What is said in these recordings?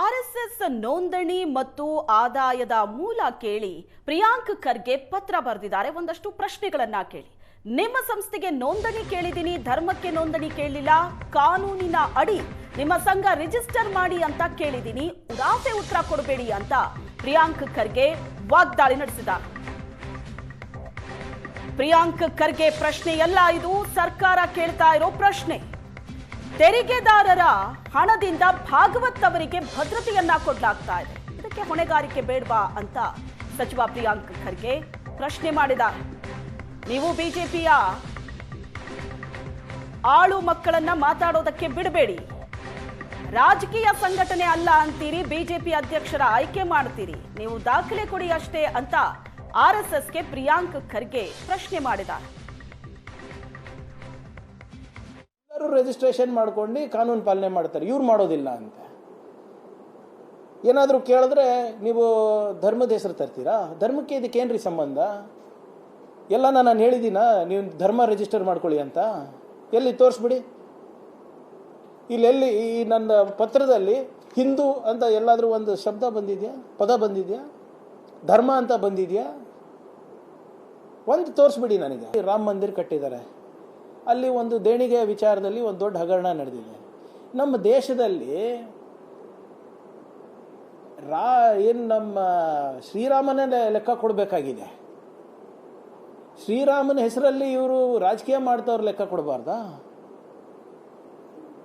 RSS ನೋಂದಣಿ ಮತ್ತು ಆದಾಯದ ಮೂಲ ಕೇಳಿ ಪ್ರಿಯಾಂಕ್ ಖರ್ಗೆ ಪತ್ರ ಬರೆದಿದ್ದಾರೆ. ಒಂದಷ್ಟು ಪ್ರಶ್ನೆಗಳನ್ನ ಕೇಳಿ. ನಿಮ್ಮ ಸಂಸ್ಥೆಗೆ ನೋಂದಣಿ ಕೇಳಿದ್ದೀನಿ, ಧರ್ಮಕ್ಕೆ ನೋಂದಣಿ ಕೇಳಿಲ್ಲ, ಕಾನೂನಿನ ಅಡಿ ನಿಮ್ಮ ಸಂಘ ರಿಜಿಸ್ಟರ್ ಮಾಡಿ ಅಂತ ಕೇಳಿದ್ದೀನಿ, ಉಡಾಫೆ ಉತ್ತರ ಕೊಡಬೇಡಿ ಅಂತ ಪ್ರಿಯಾಂಕ್ ಖರ್ಗೆ ವಾಗ್ದಾಳಿ ನಡೆಸಿದ್ದಾರೆ. ಪ್ರಿಯಾಂಕ್ ಖರ್ಗೆ ಪ್ರಶ್ನೆಯಲ್ಲ ಇದು, ಸರ್ಕಾರ ಕೇಳ್ತಾ ಇರೋ ಪ್ರಶ್ನೆ. ತೆರಿಗೆದಾರರ ಹಣದಿಂದ ಭಾಗವತ್ ಅವರಿಗೆ ಭದ್ರತೆಯನ್ನ ಕೊಡಲಾಗ್ತಾ ಇದೆ, ಇದಕ್ಕೆ ಹೊಣೆಗಾರಿಕೆ ಬೇಡವಾ ಅಂತ ಸಚಿವ ಪ್ರಿಯಾಂಕ್ ಖರ್ಗೆ ಪ್ರಶ್ನೆ ಮಾಡಿದ್ದಾರೆ. ನೀವು ಬಿಜೆಪಿಯ ಆಳು ಮಕ್ಕಳನ್ನ ಮಾತಾಡೋದಕ್ಕೆ ಬಿಡಬೇಡಿ, ರಾಜಕೀಯ ಸಂಘಟನೆ ಅಲ್ಲ ಅಂತೀರಿ, ಬಿಜೆಪಿ ಅಧ್ಯಕ್ಷರ ಆಯ್ಕೆ ಮಾಡ್ತೀರಿ, ನೀವು ದಾಖಲೆ ಕೊಡಿ ಅಷ್ಟೇ ಅಂತ ಆರ್ಎಸ್ಎಸ್ಗೆ ಪ್ರಿಯಾಂಕ್ ಖರ್ಗೆ ಪ್ರಶ್ನೆ ಮಾಡಿದ್ದಾರೆ. ರಿಜಿಸ್ಟ್ರೇಷನ್ ಮಾಡ್ಕೊಂಡು ಕಾನೂನು ಪಾಲನೆ ಮಾಡ್ತಾರೆ, ಇವ್ರು ಮಾಡೋದಿಲ್ಲ ಅಂತ ಏನಾದರೂ ಕೇಳಿದ್ರೆ ನೀವು ಧರ್ಮದ ಹೆಸರು ತರ್ತೀರಾ? ಧರ್ಮಕ್ಕೆ ಇದಕ್ಕೆ ಏನ್ರಿ ಸಂಬಂಧ? ಎಲ್ಲ ನಾನು ಹೇಳಿದ್ದೀನ ನೀವು ಧರ್ಮ ರಿಜಿಸ್ಟರ್ ಮಾಡ್ಕೊಳ್ಳಿ ಅಂತ, ಎಲ್ಲಿ ತೋರಿಸ್ಬಿಡಿ. ಇಲ್ಲೆಲ್ಲಿ ಈ ನನ್ನ ಪತ್ರದಲ್ಲಿ ಹಿಂದೂ ಅಂತ ಎಲ್ಲಾದರೂ ಒಂದು ಶಬ್ದ ಬಂದಿದೆಯಾ, ಪದ ಬಂದಿದೆಯಾ, ಧರ್ಮ ಅಂತ ಬಂದಿದೆಯಾ? ಒಂದು ತೋರಿಸ್ಬಿಡಿ ನನಗೆ. ರಾಮ ಮಂದಿರ ಕಟ್ಟಿದ್ದಾರೆ, ಅಲ್ಲಿ ಒಂದು ದೇಣಿಗೆ ವಿಚಾರದಲ್ಲಿ ಒಂದು ದೊಡ್ಡ ಹಗರಣ ನಡೆದಿದೆ. ನಮ್ಮ ದೇಶದಲ್ಲಿ ನಮ್ಮ ಶ್ರೀರಾಮನೇ ಲೆಕ್ಕ ಕೊಡಬೇಕಾಗಿದೆ. ಶ್ರೀರಾಮನ ಹೆಸರಲ್ಲಿ ಇವರು ರಾಜಕೀಯ ಮಾಡ್ತವ್ರು ಲೆಕ್ಕ ಕೊಡಬಾರ್ದಾ?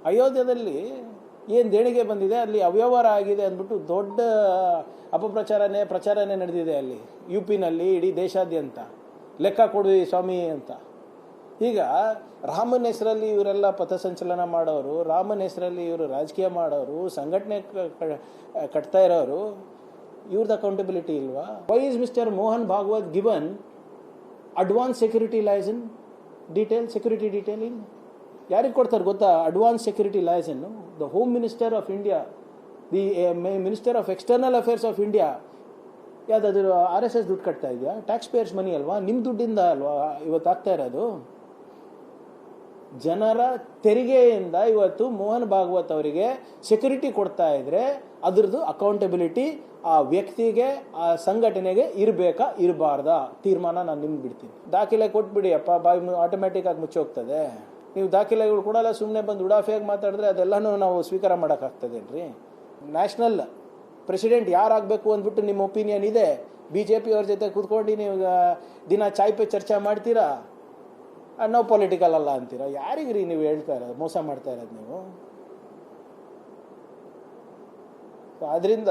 ಅಯೋಧ್ಯದಲ್ಲಿ ಏನು ದೇಣಿಗೆ ಬಂದಿದೆ, ಅಲ್ಲಿ ಅವ್ಯವಹಾರ ಆಗಿದೆ ಅಂದ್ಬಿಟ್ಟು ದೊಡ್ಡ ಪ್ರಚಾರನೇ ನಡೆದಿದೆ ಅಲ್ಲಿ UP-ನಲ್ಲಿ, ಇಡೀ ದೇಶಾದ್ಯಂತ. ಲೆಕ್ಕ ಕೊಡಿ ಸ್ವಾಮಿ ಅಂತ. ಈಗ ರಾಮನ ಹೆಸರಲ್ಲಿ ಇವರೆಲ್ಲ ಪಥಸಂಚಲನ ಮಾಡೋರು, ರಾಮನ ಹೆಸರಲ್ಲಿ ಇವರು ರಾಜಕೀಯ ಮಾಡೋರು, ಸಂಘಟನೆ ಕಟ್ತಾ ಇರೋರು, ಇವ್ರದ್ದು ಅಕೌಂಟಬಿಲಿಟಿ ಇಲ್ವಾ? Why is mister Mohan Bhagwat given advance security license security detailing? ಯಾರಿಗೆ ಕೊಡ್ತಾರೆ ಗೊತ್ತಾ advance security license? The home minister of India, the minister of external affairs of India. ಯಾವುದಾದ್ರು RSS ದುಡ್ಡು ಕಟ್ತಾ ಇದೆಯಾ? ಟ್ಯಾಕ್ಸ್ ಪೇಯರ್ಸ್ ಮನಿ ಅಲ್ವಾ? ನಿಮ್ಮ ದುಡ್ಡಿಂದ ಅಲ್ವಾ ಇವತ್ತು ಆಗ್ತಾ ಇರೋದು? ಜನರ ತೆರಿಗೆಯಿಂದ ಇವತ್ತು ಮೋಹನ್ ಭಾಗವತ್ ಅವರಿಗೆ ಸೆಕ್ಯೂರಿಟಿ ಕೊಡ್ತಾ ಇದ್ರೆ ಅದ್ರದ್ದು ಅಕೌಂಟಬಿಲಿಟಿ ಆ ವ್ಯಕ್ತಿಗೆ, ಆ ಸಂಘಟನೆಗೆ ಇರಬೇಕಾ ಇರಬಾರ್ದಾ ತೀರ್ಮಾನ ನಾನು ನಿಮ್ಗೆ ಬಿಡ್ತೀನಿ. ದಾಖಲೆ ಕೊಟ್ಬಿಡಿ ಅಪ್ಪ, ಬಾಯಿ ಆಟೋಮ್ಯಾಟಿಕ್ ಆಗಿ ಮುಚ್ಚೋಗ್ತದೆ. ನೀವು ದಾಖಲೆಗಳು ಕೊಡಲ್ಲ, ಸುಮ್ಮನೆ ಬಂದು ಉಡಾಫಿಯಾಗಿ ಮಾತಾಡಿದ್ರೆ ಅದೆಲ್ಲನೂ ನಾವು ಸ್ವೀಕಾರ ಮಾಡೋಕ್ಕಾಗ್ತದೇನ್ರಿ? ನ್ಯಾಷನಲ್ ಪ್ರೆಸಿಡೆಂಟ್ ಯಾರಾಗಬೇಕು ಅಂದ್ಬಿಟ್ಟು ನಿಮ್ಮ ಒಪಿನಿಯನ್ ಇದೆ, BJP ಅವ್ರ ಜೊತೆ ಕೂತ್ಕೊಂಡು ನೀವು ದಿನ ಚಾಯ್ ಪೇ ಚರ್ಚೆ ಮಾಡ್ತೀರಾ, ನಾವು ಪೊಲಿಟಿಕಲ್ ಅಲ್ಲ ಅಂತೀರಾ? ಯಾರಿಗ್ರಿ ನೀವು ಹೇಳ್ತಾ ಇರೋದು, ಮೋಸ ಮಾಡ್ತಾ ಇರೋದು ನೀವು? ಆದ್ರಿಂದ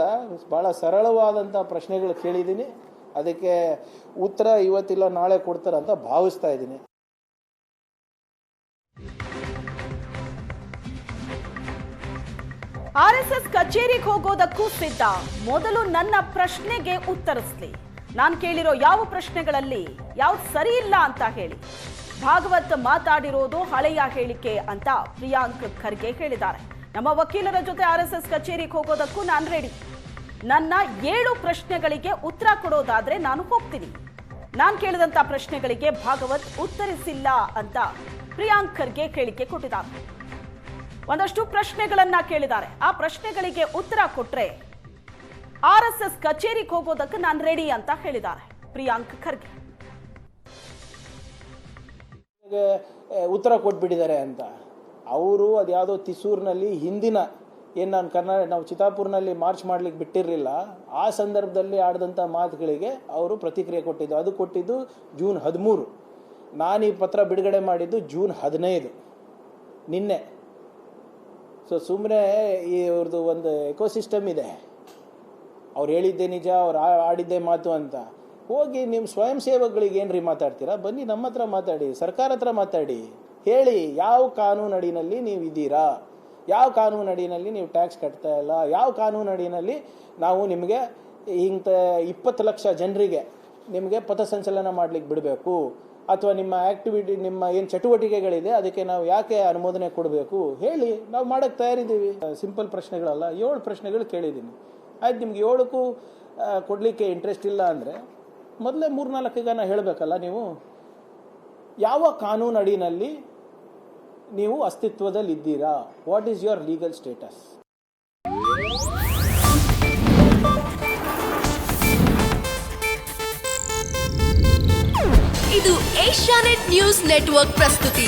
ಭಾಳ ಸರಳವಾದಂಥ ಪ್ರಶ್ನೆಗಳು ಕೇಳಿದ್ದೀನಿ, ಅದಕ್ಕೆ ಉತ್ತರ ಇವತ್ತಿಲ್ಲ ನಾಳೆ ಕೊಡ್ತಾರಂತ ಭಾವಿಸ್ತಾ ಇದ್ದೀನಿ. ಆರ್ಎಸ್ಎಸ್ ಕಚೇರಿಗೆ ಹೋಗೋದಕ್ಕೂ ಸಿದ್ಧ, ಮೊದಲು ನನ್ನ ಪ್ರಶ್ನೆಗೆ ಉತ್ತರಿಸಲಿ, ನಾನು ಕೇಳಿರೋ ಯಾವ ಪ್ರಶ್ನೆಗಳಲ್ಲಿ ಯಾವ್ದು ಸರಿ ಇಲ್ಲ ಅಂತ ಹೇಳಿ. ಭಾಗವತ್ ಮಾತಾಡಿರೋದು ಹಳೆಯ ಹೇಳಿಕೆ ಅಂತ ಪ್ರಿಯಾಂಕ್ ಖರ್ಗೆ ಹೇಳಿದ್ದಾರೆ. ನಮ್ಮ ವಕೀಲರ ಜೊತೆ ಆರ್ಎಸ್ಎಸ್ ಕಚೇರಿಗೆ ಹೋಗೋದಕ್ಕೂ ನಾನು ರೆಡಿ, ನನ್ನ 7 ಪ್ರಶ್ನೆಗಳಿಗೆ ಉತ್ತರ ಕೊಡೋದಾದ್ರೆ ನಾನು ಹೋಗ್ತೀನಿ, ನಾನು ಕೇಳಿದಂತ ಪ್ರಶ್ನೆಗಳಿಗೆ ಭಾಗವತ್ ಉತ್ತರಿಸಿಲ್ಲ ಅಂತ ಪ್ರಿಯಾಂಕ್ ಖರ್ಗೆ ಹೇಳಿಕೆ ಕೊಟ್ಟಿದ್ದಾರೆ. ಒಂದಷ್ಟು ಪ್ರಶ್ನೆಗಳನ್ನ ಕೇಳಿದ್ದಾರೆ, ಆ ಪ್ರಶ್ನೆಗಳಿಗೆ ಉತ್ತರ ಕೊಟ್ರೆ ಆರ್ಎಸ್ಎಸ್ ಕಚೇರಿಗೆ ಹೋಗೋದಕ್ಕೆ ನಾನು ರೆಡಿ ಅಂತ ಹೇಳಿದ್ದಾರೆ ಪ್ರಿಯಾಂಕ್ ಖರ್ಗೆ. ಉತ್ತರ ಕೊಟ್ಬಿಟ್ಟಿದ್ದಾರೆ ಅಂತ ಅವರು ಅದ್ಯಾವುದೋ ತಿಸೂರಿನಲ್ಲಿ ಹಿಂದಿನ ಏನು ನಾವು ಚಿತ್ತಾಪುರ್ನಲ್ಲಿ ಮಾರ್ಚ್ ಮಾಡ್ಲಿಕ್ಕೆ ಬಿಟ್ಟಿರಲಿಲ್ಲ, ಆ ಸಂದರ್ಭದಲ್ಲಿ ಆಡಿದಂಥ ಮಾತುಗಳಿಗೆ ಅವರು ಪ್ರತಿಕ್ರಿಯೆ ಕೊಟ್ಟಿದ್ದು. ಅದು ಕೊಟ್ಟಿದ್ದು ಜೂನ್ 13. ನಾನು ಈ ಪತ್ರ ಬಿಡುಗಡೆ ಮಾಡಿದ್ದು ಜೂನ್ 15, ನಿನ್ನೆ. ಸೊ ಸುಮ್ಮನೆ ಇವ್ರದ್ದು ಒಂದು ಎಕೋಸಿಸ್ಟಮ್ ಇದೆ, ಅವ್ರು ಹೇಳಿದ್ದೆ ನಿಜ, ಅವ್ರು ಆಡಿದ್ದೇ ಮಾತು ಅಂತ. ಹೋಗಿ ನಿಮ್ಮ ಸ್ವಯಂ ಸೇವಕಗಳಿಗೆ ಏನ್ರಿ ಮಾತಾಡ್ತೀರಾ? ಬನ್ನಿ ನಮ್ಮ ಹತ್ರ ಮಾತಾಡಿ, ಸರ್ಕಾರ ಹತ್ರ ಮಾತಾಡಿ, ಹೇಳಿ ಯಾವ ಕಾನೂನು ಅಡಿನಲ್ಲಿ ನೀವು ಇದ್ದೀರಾ, ಯಾವ ಕಾನೂನು ಅಡಿನಲ್ಲಿ ನೀವು ಟ್ಯಾಕ್ಸ್ ಕಟ್ತಾ ಇಲ್ಲ, ಯಾವ ಕಾನೂನು ಅಡಿನಲ್ಲಿ ನಾವು ನಿಮಗೆ ಇಂಥ 20 ಲಕ್ಷ ಜನರಿಗೆ ನಿಮಗೆ ಪಥಸಂಚಲನ ಮಾಡ್ಲಿಕ್ಕೆ ಬಿಡಬೇಕು, ಅಥವಾ ನಿಮ್ಮ ಆಕ್ಟಿವಿಟಿ, ನಿಮ್ಮ ಏನು ಚಟುವಟಿಕೆಗಳಿದೆ ಅದಕ್ಕೆ ನಾವು ಯಾಕೆ ಅನುಮೋದನೆ ಕೊಡಬೇಕು ಹೇಳಿ, ನಾವು ಮಾಡೋಕ್ಕೆ ತಯಾರಿದ್ದೀವಿ. ಸಿಂಪಲ್ ಪ್ರಶ್ನೆಗಳಲ್ಲ, 7 ಪ್ರಶ್ನೆಗಳು ಕೇಳಿದ್ದೀನಿ. ಆಯ್ತು, ನಿಮ್ಗೆ 7ಕ್ಕೂ ಕೊಡಲಿಕ್ಕೆ ಇಂಟ್ರೆಸ್ಟ್ ಇಲ್ಲ ಅಂದರೆ ಮೊದಲೇ 3-4 ನಾನು ಹೇಳಬೇಕಲ್ಲ. ನೀವು ಯಾವ ಕಾನೂನು ಅಡಿನಲ್ಲಿ ನೀವು ಅಸ್ತಿತ್ವದಲ್ಲಿ ಇದ್ದೀರಾ? What is your legal status? ಇದು ಏಷ್ಯಾನೆಟ್ ನ್ಯೂಸ್ ನೆಟ್ವರ್ಕ್ ಪ್ರಸ್ತುತಿ.